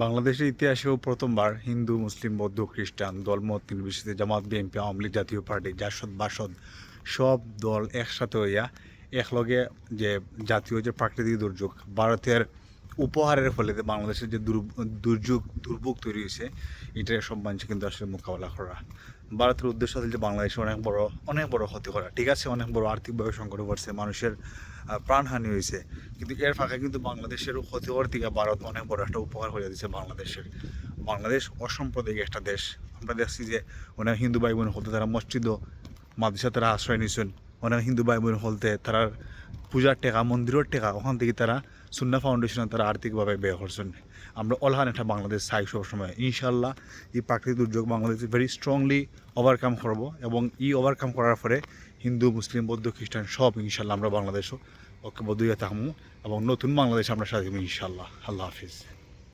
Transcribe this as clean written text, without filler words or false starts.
বাংলাদেশের ইতিহাসেও প্রথমবার হিন্দু, মুসলিম, বৌদ্ধ, খ্রিস্টান দলমত নির্বিশেষে জামাত, বিএনপি, আওয়ামী লীগ, জাতীয় পার্টি, জাসদ, বাসদ সব দল একসাথে হইয়া একলগে যে জাতীয় যে প্রাকৃতিক দুর্যোগ ভারতের উপহারের ফলে যে বাংলাদেশের যে দুর্ভোগ তৈরি হয়েছে এটার সব মানুষ কিন্তু আসলে মোকাবেলা করা। ভারতের উদ্দেশ্য আছে যে বাংলাদেশে অনেক বড় ক্ষতি করা, ঠিক আছে, অনেক বড় আর্থিকভাবে সংকট পড়ছে, মানুষের প্রাণহানি হয়েছে, কিন্তু এর ফাঁকে কিন্তু বাংলাদেশের ক্ষতি হওয়ার থেকে ভারত অনেক বড় একটা উপহার হয়ে দিচ্ছে বাংলাদেশের। বাংলাদেশ অসাম্প্রদায়িক একটা দেশ। আমরা দেখছি যে অনেক হিন্দু ভাই বোন হতে তারা মসজিদ মাদ্রাসা তারা আশ্রয় নিয়েছেন, অনেক হিন্দু ভাই বোন হলতে তারা পূজার টেকা, মন্দিরের টেকা ওখান থেকে তারা সুন্না ফাউন্ডেশনে তারা আর্থিকভাবে ব্যয় করছেন। আমরা অলহান একটা বাংলাদেশ চাই সবসময়। ইনশাল্লাহ এই প্রাকৃতিক দুর্যোগ বাংলাদেশে ভেরি স্ট্রংলি ওভারকাম করব, এবং এই ওভারকাম করার পরে হিন্দু, মুসলিম, বৌদ্ধ, খ্রিস্টান সব ইনশাল্লাহ আমরা বাংলাদেশও ঐক্যবদ্ধ হয়ে থাকবো এবং নতুন বাংলাদেশ আমরা সাজাবো ইনশাল্লাহ। আল্লাহ হাফিজ।